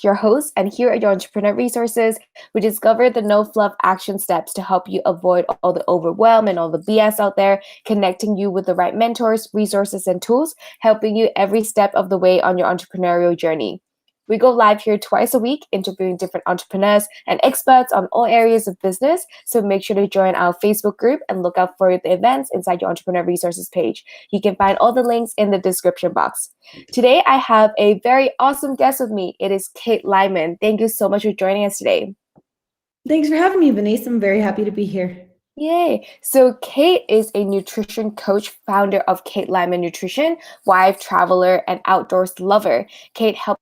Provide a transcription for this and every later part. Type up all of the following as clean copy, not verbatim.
your host, and here at your Entrepreneur Resources, we discover the no fluff action steps to help you avoid all the overwhelm and all the BS out there, connecting you with the right mentors, resources, and tools, helping you every step of the way on your entrepreneurial journey. We go live here twice a week, interviewing different entrepreneurs and experts on all areas of business. So make sure to join our Facebook group and look out for the events inside your Entrepreneur Resources page. You can find all the links in the description box. Today, I have a very awesome guest with me. It is Kate Lyman. Thank you so much for joining us today. Thanks for having me, Venice. I'm very happy to be here. Yay. So Kate is a nutrition coach, founder of Kate Lyman Nutrition, wife, traveler, and outdoors lover. Kate helps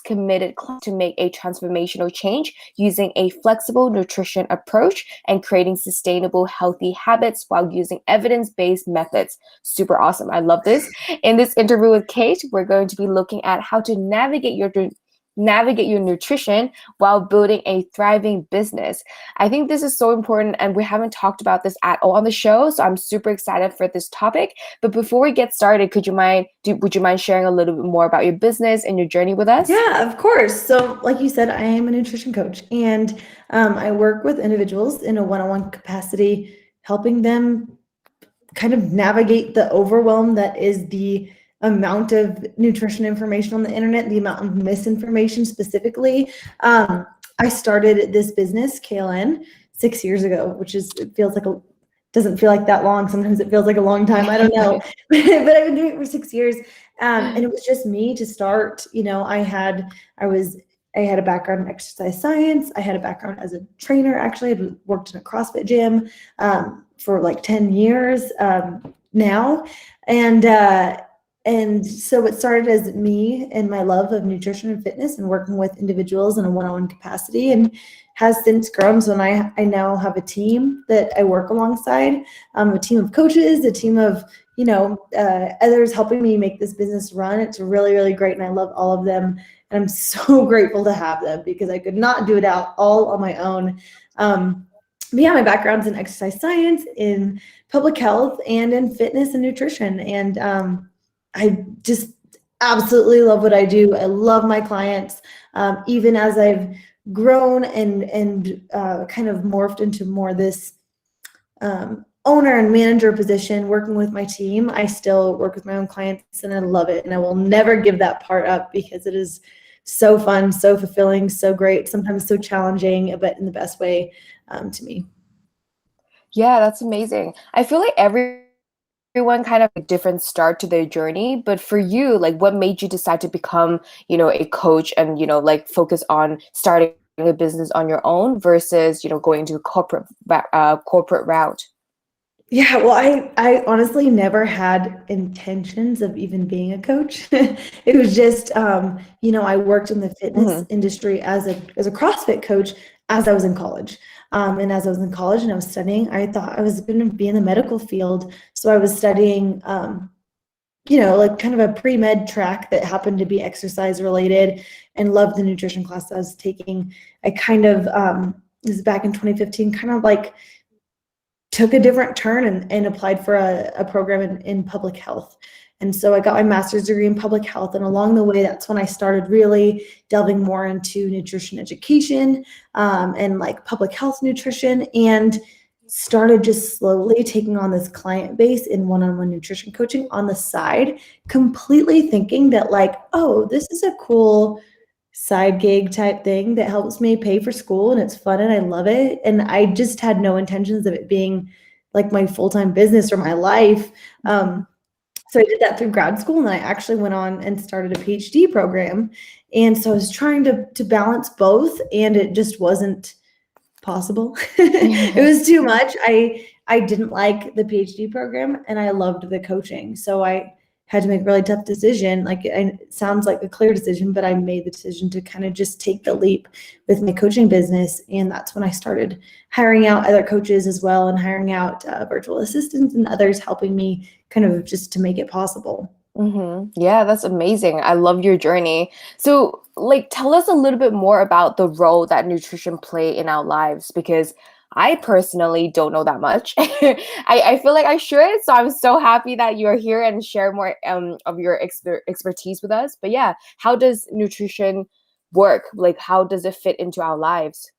committed clients to make a transformational change using a flexible nutrition approach and creating sustainable, healthy habits while using evidence-based methods. Super awesome. I love this. In this interview with Kate, we're going to be looking at how to navigate your nutrition while building a thriving business. I think this is so important, and we haven't talked about this at all on the show, so I'm super excited for this topic. But before we get started, would you mind sharing a little bit more about your business and your journey with us? Yeah, of course. So like you said, I am a nutrition coach, and I work with individuals in a one-on-one capacity, helping them kind of navigate the overwhelm that is the amount of nutrition information on the internet, the amount of misinformation specifically. I started this business, KLN, 6 years ago, which doesn't feel like that long. Sometimes it feels like a long time. I don't know, but I've been doing it for 6 years. And it was just me to start. I had a background in exercise science. I had a background as a trainer. Actually, I worked in a CrossFit gym for like 10 years now. And so it started as me and my love of nutrition and fitness and working with individuals in a one-on-one capacity, and has since grown. So I now have a team that I work alongside, a team of coaches, a team of others helping me make this business run. It's really, really great, and I love all of them. And I'm so grateful to have them because I could not do it all on my own. But yeah, my background's in exercise science, in public health, and in fitness and nutrition. And I just absolutely love what I do. I love my clients. Even as I've grown and kind of morphed into more this owner and manager position, working with my team, I still work with my own clients, and I love it. And I will never give that part up because it is so fun, so fulfilling, so great, sometimes so challenging, but in the best way to me. Yeah, that's amazing. I feel like everyone kind of a different start to their journey, but for you, like, what made you decide to become, a coach and, like, focus on starting a business on your own versus, going to the corporate route? Yeah, well, I honestly never had intentions of even being a coach. It was just, I worked in the fitness industry as a CrossFit coach as I was in college. And as I was in college and I was studying, I thought I was going to be in the medical field. So I was studying, like kind of a pre-med track that happened to be exercise related, and loved the nutrition class I was taking. I kind of, this is back in 2015, kind of like took a different turn and applied for a program in public health. And so I got my master's degree in public health. And along the way, that's when I started really delving more into nutrition education and like public health nutrition, and started just slowly taking on this client base in one-on-one nutrition coaching on the side, completely thinking that like, oh, this is a cool side gig type thing that helps me pay for school, and it's fun and I love it. And I just had no intentions of it being like my full-time business or my life. So I did that through grad school, and then I actually went on and started a PhD program. And so I was trying to balance both, and it just wasn't possible. It was too much. I didn't like the PhD program, and I loved the coaching. So I had to make a really tough decision. Like, it sounds like a clear decision, but I made the decision to kind of just take the leap with my coaching business. And that's when I started hiring out other coaches as well, and hiring out virtual assistants and others helping me kind of just to make it possible. Yeah, that's amazing. I love your journey. So, like, tell us a little bit more about the role that nutrition play in our lives, because I personally don't know that much. I feel like I should. So I'm so happy that you're here and share more of your expertise with us. But yeah, how does nutrition work? Like, how does it fit into our lives?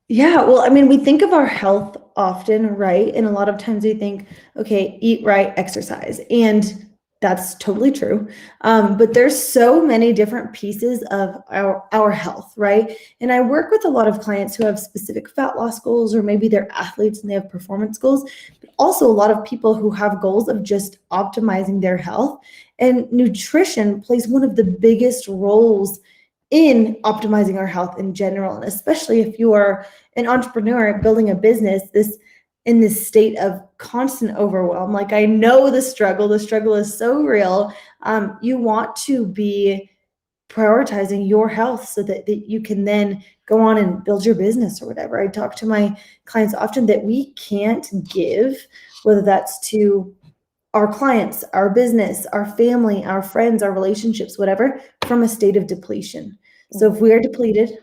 Yeah, well, I mean, we think of our health often, right? And a lot of times we think, okay, eat right, exercise. And that's totally true. But there's so many different pieces of our health, right? And I work with a lot of clients who have specific fat loss goals, or maybe they're athletes and they have performance goals, but also a lot of people who have goals of just optimizing their health. And nutrition plays one of the biggest roles in optimizing our health in general. And especially if you are an entrepreneur building a business, this in this state of constant overwhelm. Like, I know the struggle is so real. You want to be prioritizing your health so that you can then go on and build your business or whatever. I talk to my clients often that we can't give, whether that's to our clients, our business, our family, our friends, our relationships, whatever, from a state of depletion. So if we are depleted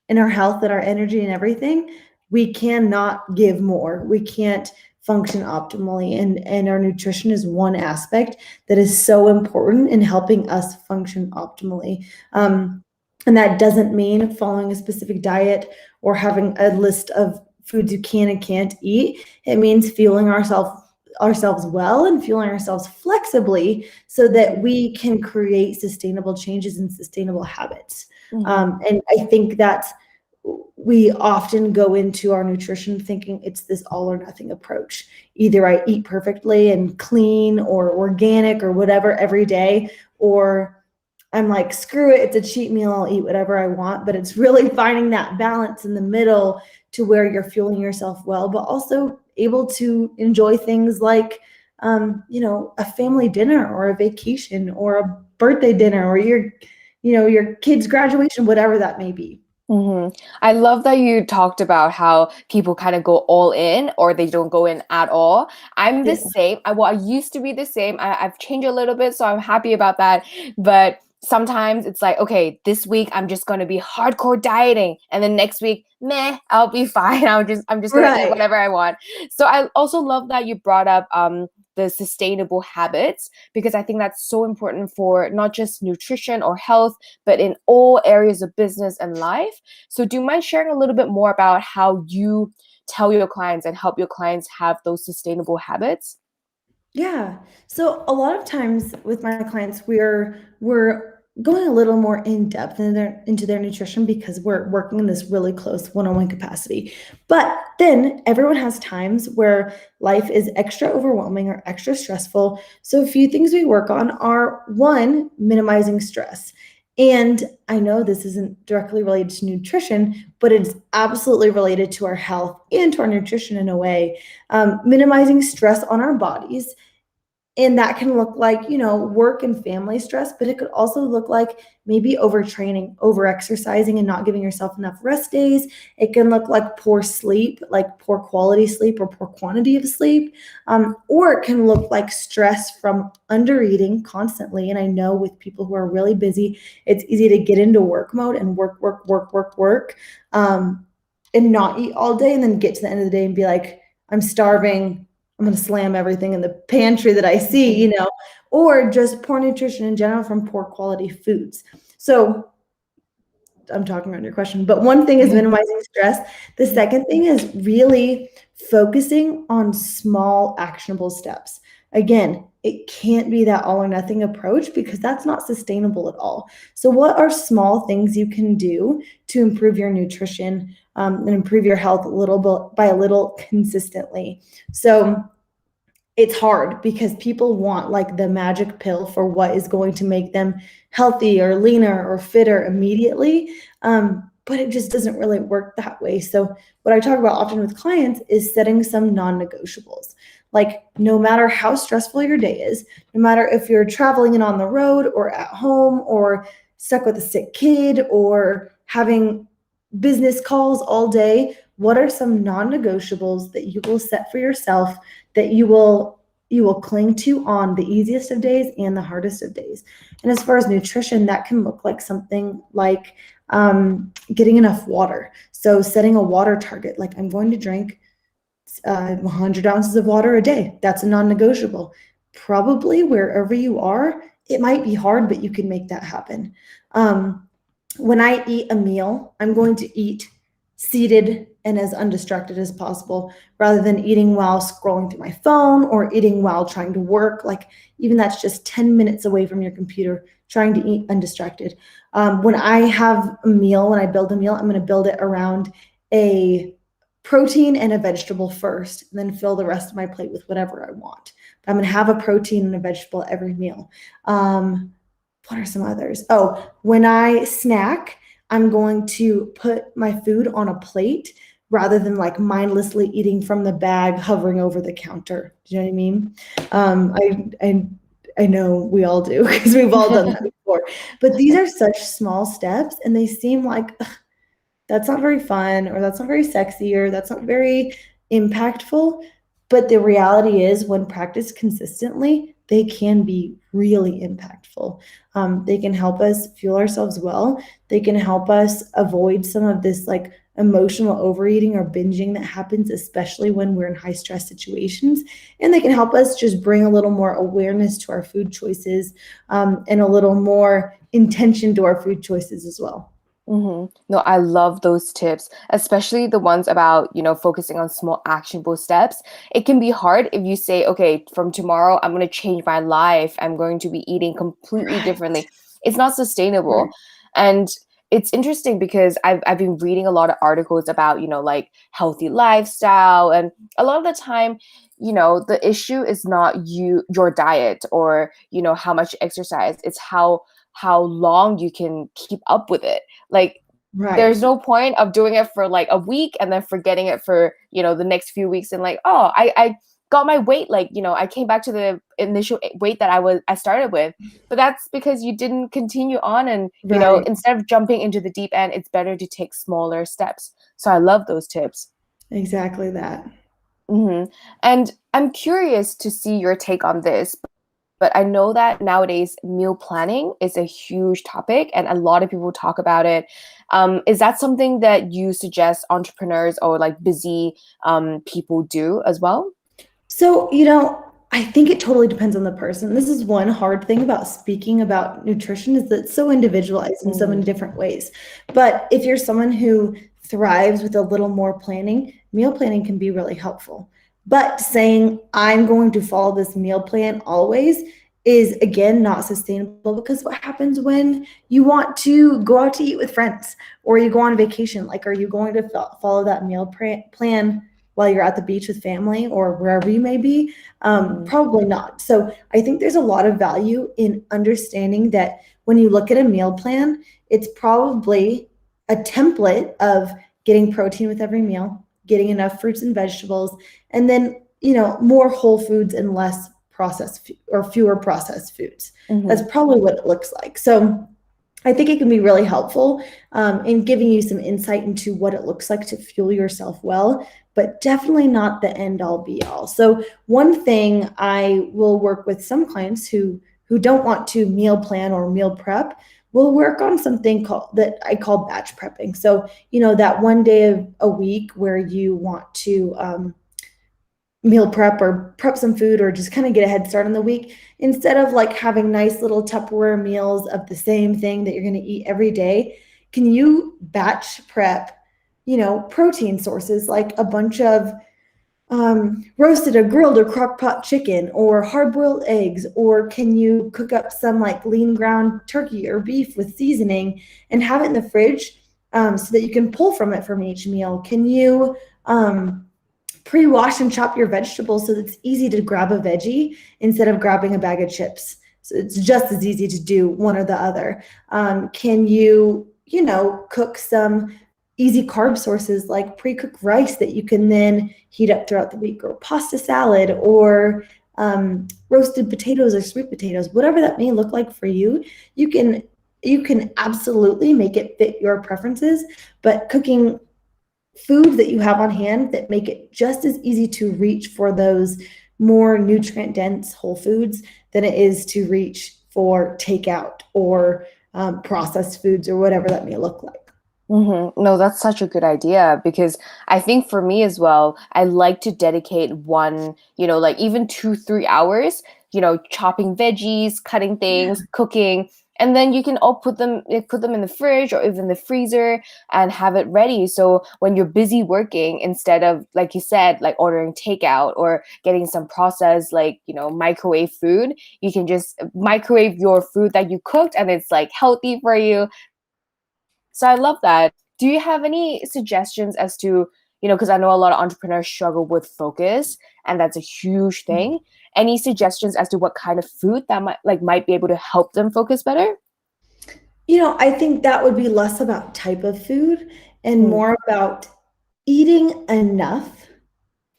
in our health and our energy and everything, we cannot give more. We can't function optimally. And our nutrition is one aspect that is so important in helping us function optimally. And that doesn't mean following a specific diet or having a list of foods you can and can't eat. It means fueling ourselves well and fueling ourselves flexibly so that we can create sustainable changes and sustainable habits. And I think that we often go into our nutrition thinking it's this all or nothing approach. Either I eat perfectly and clean or organic or whatever every day, or I'm like, screw it, it's a cheat meal, I'll eat whatever I want. But it's really finding that balance in the middle to where you're fueling yourself well, but also able to enjoy things like, a family dinner or a vacation or a birthday dinner or your kid's graduation, whatever that may be. I love that you talked about how people kind of go all in or they don't go in at all. I'm the Yeah. same. I used to be the same. I've changed a little bit, so I'm happy about that. But sometimes it's like, okay, this week I'm just going to be hardcore dieting, and then next week, meh, I'll be fine. I'm just going to eat Right. whatever I want. So I also love that you brought up the sustainable habits, because I think that's so important for not just nutrition or health, but in all areas of business and life. So do you mind sharing a little bit more about how you tell your clients and help your clients have those sustainable habits? Yeah. So a lot of times with my clients, we're going a little more in depth into their nutrition because we're working in this really close one-on-one capacity. But then everyone has times where life is extra overwhelming or extra stressful. So a few things we work on are, one, minimizing stress. And I know this isn't directly related to nutrition, but it's absolutely related to our health and to our nutrition in a way. Minimizing stress on our bodies, and that can look like, work and family stress, but it could also look like maybe overtraining, over-exercising, and not giving yourself enough rest days. It can look like poor sleep, like poor quality sleep or poor quantity of sleep. Or it can look like stress from under-eating constantly. And I know with people who are really busy, it's easy to get into work mode and work, and not eat all day and then get to the end of the day and be like, I'm starving, I'm going to slam everything in the pantry that I see, or just poor nutrition in general from poor quality foods. So I'm talking around your question, but one thing is minimizing stress. The second thing is really focusing on small actionable steps. Again, it can't be that all or nothing approach because that's not sustainable at all. So what are small things you can do to improve your nutrition, and improve your health a little bit by a little consistently? So it's hard because people want like the magic pill for what is going to make them healthy or leaner or fitter immediately. But it just doesn't really work that way. So what I talk about often with clients is setting some non-negotiables. Like, no matter how stressful your day is, no matter if you're traveling and on the road or at home or stuck with a sick kid or having business calls all day, what are some non-negotiables that you will set for yourself that you will cling to on the easiest of days and the hardest of days? And as far as nutrition, that can look like something like Getting enough water. So setting a water target, like I'm going to drink 100 ounces of water a day. That's a non-negotiable. Probably wherever you are, it might be hard, but you can make that happen. When I eat a meal, I'm going to eat seated and as undistracted as possible rather than eating while scrolling through my phone or eating while trying to work. Like, even that's just 10 minutes away from your computer, trying to eat undistracted. When I have a meal, when I build a meal, I'm going to build it around a protein and a vegetable first, and then fill the rest of my plate with whatever I want. But I'm going to have a protein and a vegetable every meal. What are some others? Oh, when I snack, I'm going to put my food on a plate rather than like mindlessly eating from the bag hovering over the counter. Do you know what I mean? I know we all do because we've all done that before. But these are such small steps, and they seem like that's not very fun, or that's not very sexy, or that's not very impactful. But the reality is, when practiced consistently, they can be really impactful. They can help us fuel ourselves well. They can help us avoid some of this like emotional overeating or binging that happens, especially when we're in high stress situations. And they can help us just bring a little more awareness to our food choices, and a little more intention to our food choices as well. No, I love those tips, especially the ones about, focusing on small actionable steps. It can be hard if you say, okay, from tomorrow, I'm going to change my life. I'm going to be eating completely Right. differently. It's not Right. sustainable. And it's interesting because I've been reading a lot of articles about, like healthy lifestyle. And a lot of the time, the issue is not your diet or, how much you exercise. It's how long you can keep up with it. Like, Right. there's no point of doing it for like a week and then forgetting it for, the next few weeks, and like, oh, I got my weight, like, I came back to the initial weight that I started with. But that's because you didn't continue on, and, Right. instead of jumping into the deep end, it's better to take smaller steps. So I love those tips. Exactly that. And I'm curious to see your take on this. But I know that nowadays meal planning is a huge topic and a lot of people talk about it. Is that something that you suggest entrepreneurs or like busy people do as well? So, I think it totally depends on the person. This is one hard thing about speaking about nutrition, is that it's so individualized in so many Mm, different ways. But if you're someone who thrives with a little more planning, meal planning can be really helpful. But saying I'm going to follow this meal plan always is, again, not sustainable, because what happens when you want to go out to eat with friends or you go on vacation? Like, are you going to follow that meal plan while you're at the beach with family or wherever you may be? mhm, Probably not. So I think there's a lot of value in understanding that when you look at a meal plan, it's probably a template of getting protein with every meal, getting enough fruits and vegetables, and then, more whole foods and less processed or fewer processed foods. That's mhm, probably what it looks like. So I think it can be really helpful, in giving you some insight into what it looks like to fuel yourself well, but definitely not the end all be all. So one thing I will work with some clients who don't want to meal plan or meal prep, we'll work on something that I call batch prepping. So, that one day of a week where you want to meal prep or prep some food or just kind of get a head start on the week, instead of like having nice little Tupperware meals of the same thing that you're going to eat every day. Can you batch prep, protein sources, like a bunch of roasted or grilled or crock pot chicken or hard boiled eggs? Or can you cook up some like lean ground turkey or beef with seasoning and have it in the fridge, so that you can pull from it from each meal? Can you pre-wash and chop your vegetables so that it's easy to grab a veggie instead of grabbing a bag of chips? So it's just as easy to do one or the other. Can you, cook some easy carb sources like pre-cooked rice that you can then heat up throughout the week, or pasta salad, or roasted potatoes or sweet potatoes, whatever that may look like for you. You can absolutely make it fit your preferences, but cooking foods that you have on hand that make it just as easy to reach for those more nutrient dense whole foods than it is to reach for takeout or processed foods or whatever that may look like. No, that's such a good idea because I think for me as well, I like to dedicate one, like even 2, 3 hours, chopping veggies, cutting things, cooking, and then you can all put them in the fridge or even the freezer and have it ready. So when you're busy working, instead of, like you said, like ordering takeout or getting some processed, like, microwave food, you can just microwave your food that you cooked and it's like healthy for you. So I love that. Do you have any suggestions as to, because I know a lot of entrepreneurs struggle with focus and that's a huge thing. Any suggestions as to what kind of food that might be able to help them focus better? I think that would be less about type of food and Mm, more about eating enough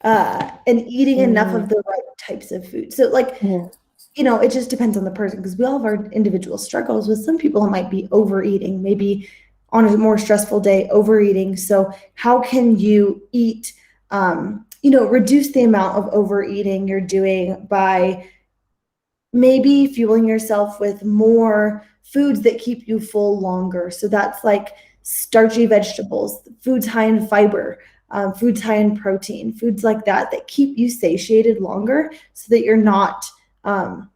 and eating enough mm, of the right types of food. So like, mm, it just depends on the person because we all have our individual struggles. With some people, it might be overeating, maybe on a more stressful day, overeating. So how can you eat, reduce the amount of overeating you're doing by maybe fueling yourself with more foods that keep you full longer. So that's like starchy vegetables, foods high in fiber, foods high in protein, foods like that keep you satiated longer so that you're not um,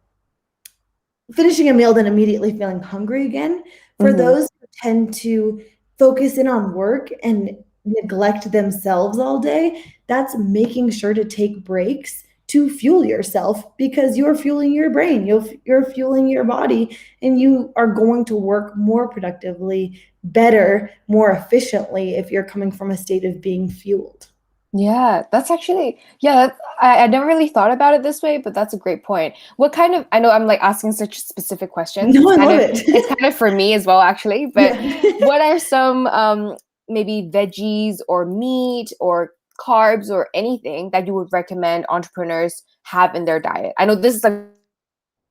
finishing a meal then immediately feeling hungry again. For mhm. those who tend to focus in on work and neglect themselves all day, that's making sure to take breaks to fuel yourself because you're fueling your brain, you're fueling your body, and you are going to work more productively, better, more efficiently if you're coming from a state of being fueled. Yeah, that's actually, yeah, I never really thought about it this way, but that's a great point. I know I'm like asking such specific questions. No, It's I kind love of, it. it's kind of for me as well, actually, but Yeah. what are some maybe veggies or meat or carbs or anything that you would recommend entrepreneurs have in their diet? I know this is like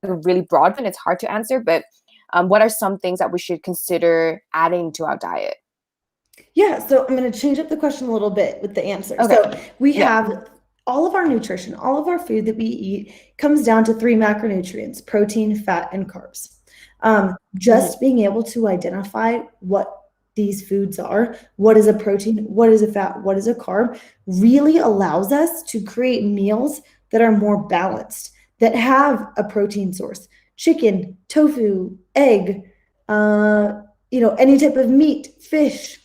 a really broad one, it's hard to answer, but what are some things that we should consider adding to our diet? Yeah, so I'm going to change up the question a little bit with the answer. Okay. So we Yeah. have all of our nutrition, all of our food that we eat comes down to three macronutrients: protein, fat, and carbs. Mhm. Just being able to identify what these foods are, what is a protein, what is a fat, what is a carb, really allows us to create meals that are more balanced, that have a protein source: chicken, tofu, egg, any type of meat, fish,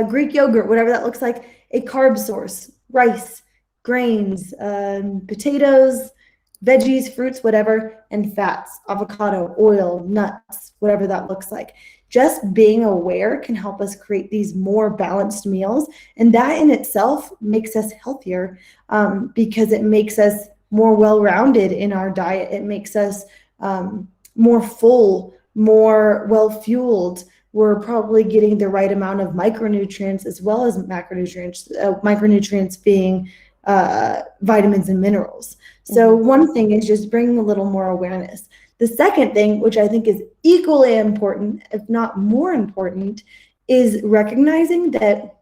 Greek yogurt, whatever that looks like, a carb source: rice, grains, potatoes, veggies, fruits, whatever, and fats: avocado, oil, nuts, whatever that looks like. Just being aware can help us create these more balanced meals. And that in itself makes us healthier because it makes us more well rounded in our diet. It makes us more full, more well fueled. We're probably getting the right amount of micronutrients as well as macronutrients, micronutrients being vitamins and minerals. So Mhm. one thing is just bringing a little more awareness. The second thing, which I think is equally important, if not more important, is recognizing that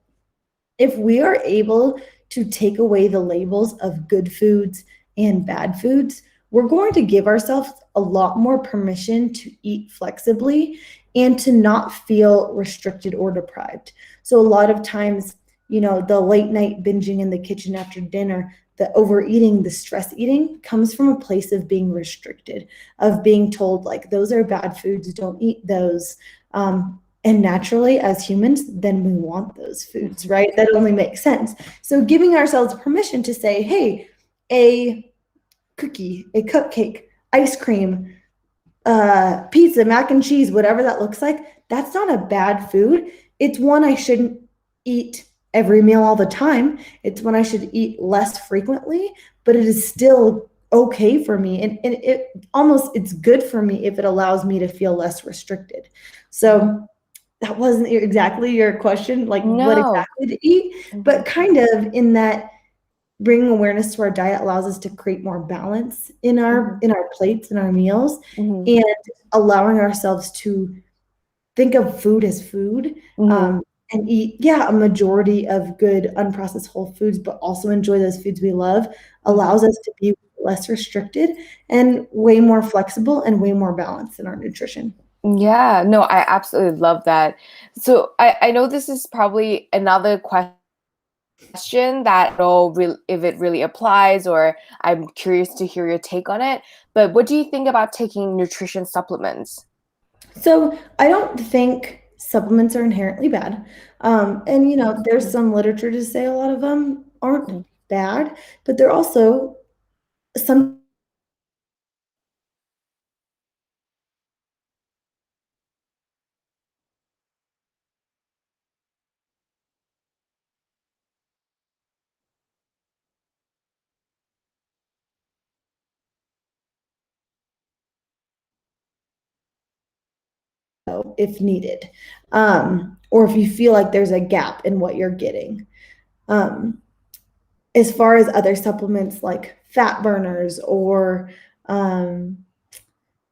if we are able to take away the labels of good foods and bad foods, we're going to give ourselves a lot more permission to eat flexibly and to not feel restricted or deprived. So, a lot of times, the late night binging in the kitchen after dinner, the overeating, the stress eating comes from a place of being restricted, of being told, like, those are bad foods, don't eat those. And naturally, as humans, then we want those foods, right? That only makes sense. So giving ourselves permission to say, hey, a cookie, a cupcake, ice cream, pizza, mac and cheese, whatever that looks like, that's not a bad food. It's one I shouldn't eat every meal all the time. It's one I should eat less frequently, but it is still okay for me. And it's good for me if it allows me to feel less restricted. So that wasn't exactly your question, like what No. exactly to eat, but Mhm. kind of in that bringing awareness to our diet allows us to create more balance in our Mhm. plates and our meals, Mhm. and allowing ourselves to think of food as food, Mhm. and eat, yeah, a majority of good unprocessed whole foods, but also enjoy those foods we love, Mhm. allows us to be less restricted and way more flexible and way more balanced in our nutrition. Yeah, no, I absolutely love that. So I know this is probably another question that I don't know if it really applies, or I'm curious to hear your take on it. But what do you think about taking nutrition supplements? So I don't think supplements are inherently bad. And there's some literature to say a lot of them aren't Mhm. bad, but they're also some if needed, or if you feel like there's a gap in what you're getting. Um, as far as other supplements like fat burners or um,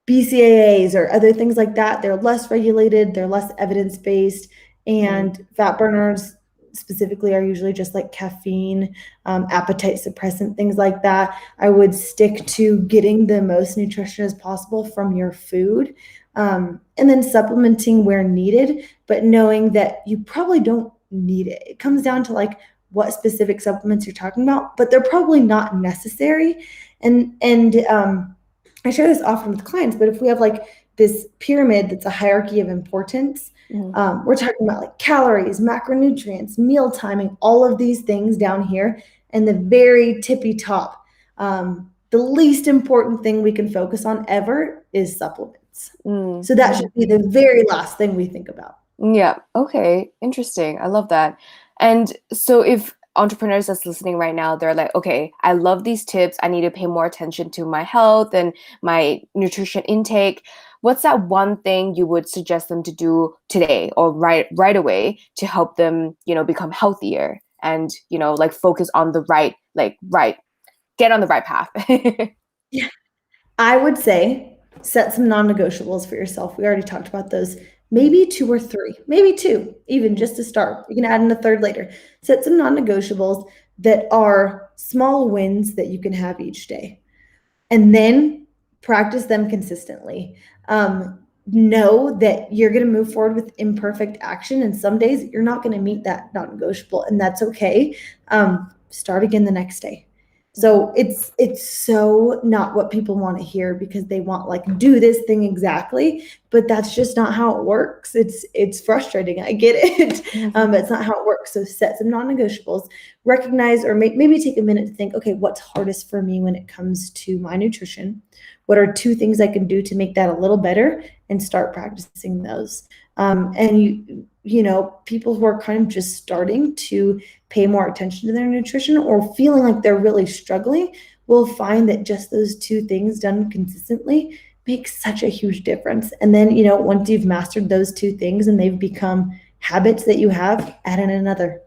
BCAAs or other things like that, they're less regulated, they're less evidence based, Mm, and fat burners specifically are usually just like caffeine, appetite suppressant, things like that. I would stick to getting the most nutrition as possible from your food, and then supplementing where needed, but knowing that you probably don't need it. It comes down to like what specific supplements you're talking about, but they're probably not necessary. And I share this often with clients, but if we have like this pyramid that's a hierarchy of importance, mhm, we're talking about like calories, macronutrients, meal timing, all of these things down here, and the very tippy top. The least important thing we can focus on ever is supplements. mm, So that should mhm. be the very last thing we think about. Yeah. Okay. Interesting. I love that. And so if entrepreneurs that's listening right now, they're like, okay, I love these tips. I need to pay more attention to my health and my nutrition intake. What's that one thing you would suggest them to do today or right away to help them, become healthier and, like focus on the get on the right path? Yeah. I would say set some non-negotiables for yourself. We already talked about those. Mhm, Maybe two or three, maybe two, even mhm, just to start. You can add in a third later. Set some non-negotiables that are small wins that you can have each day, and then practice them consistently. Know that you're going to move forward with imperfect action, and some days you're not going to meet that non-negotiable, and that's okay. Start again the next day. mhm, So it's so not what people want to hear because they want like do this thing exactly, but that's just not how it works. It's frustrating. I get it, mhm, but it's not how it works. So set some non-negotiables, recognize or maybe take a minute to think, okay, what's hardest for me when it comes to my nutrition? What are two things I can do to make that a little better and start practicing those? And people who are kind of just starting to pay more attention to their nutrition or feeling like they're really struggling will find that just those two things done consistently makes such a huge difference. And then, once you've mastered those two things and they've become habits that you have, add in another.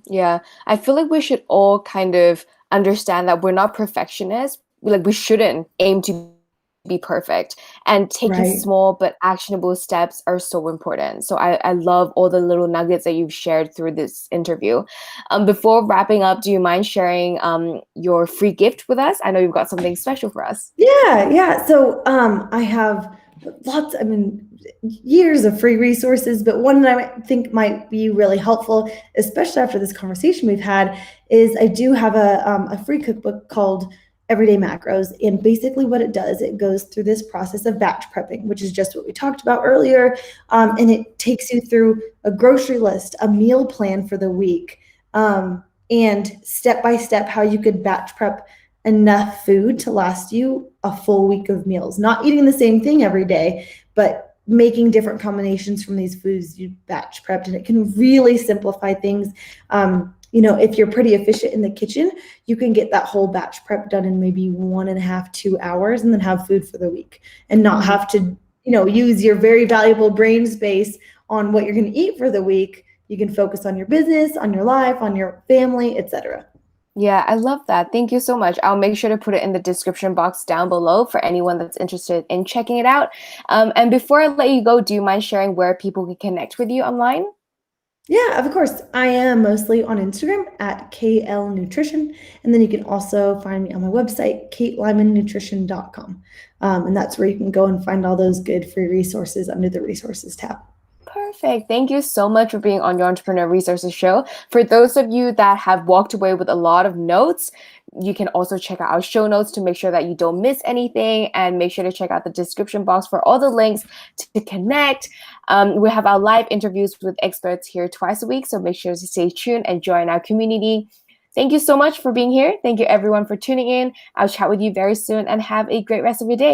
Yeah, I feel like we should all kind of understand that we're not perfectionists. Like we shouldn't aim to be perfect. And taking Right. small but actionable steps are so important. So I love all the little nuggets that you've shared through this interview. Before wrapping up, do you mind sharing your free gift with us? I know you've got something special for us. Yeah, yeah. So I have I mean, years of free resources, but one that think might be really helpful, especially after this conversation we've had, is I do have a free cookbook called Everyday Macros. And basically, what it does, it goes through this process of batch prepping, which is just what we talked about earlier. And it takes you through a grocery list, a meal plan for the week, and step by step how you could batch prep enough food to last you a full week of meals. Not eating the same thing every day, but making different combinations from these foods you batch prepped. And it can really simplify things. If you're pretty efficient in the kitchen, you can get that whole batch prep done in maybe 1.5, 2 hours and then have food for the week and not Mhm. have to, use your very valuable brain space on what you're going to eat for the week. You can focus on your business, on your life, on your family, etc. Yeah, I love that. Thank you so much. I'll make sure to put it in the description box down below for anyone that's interested in checking it out. And before I let you go, do you mind sharing where people can connect with you online? Yeah, of course. I am mostly on Instagram at KL Nutrition. And then you can also find me on my website, katelymannutrition.com. And that's where you can go and find all those good free resources under the resources tab. Perfect. Thank you so much for being on your Entrepreneur Resources show. For those of you that have walked away with a lot of notes, you can also check out our show notes to make sure that you don't miss anything, and make sure to check out the description box for all the links to connect. We have our live interviews with experts here twice a week, so make sure to stay tuned and join our community. Thank you so much for being here. Thank you everyone for tuning in. I'll chat with you very soon and have a great rest of your day.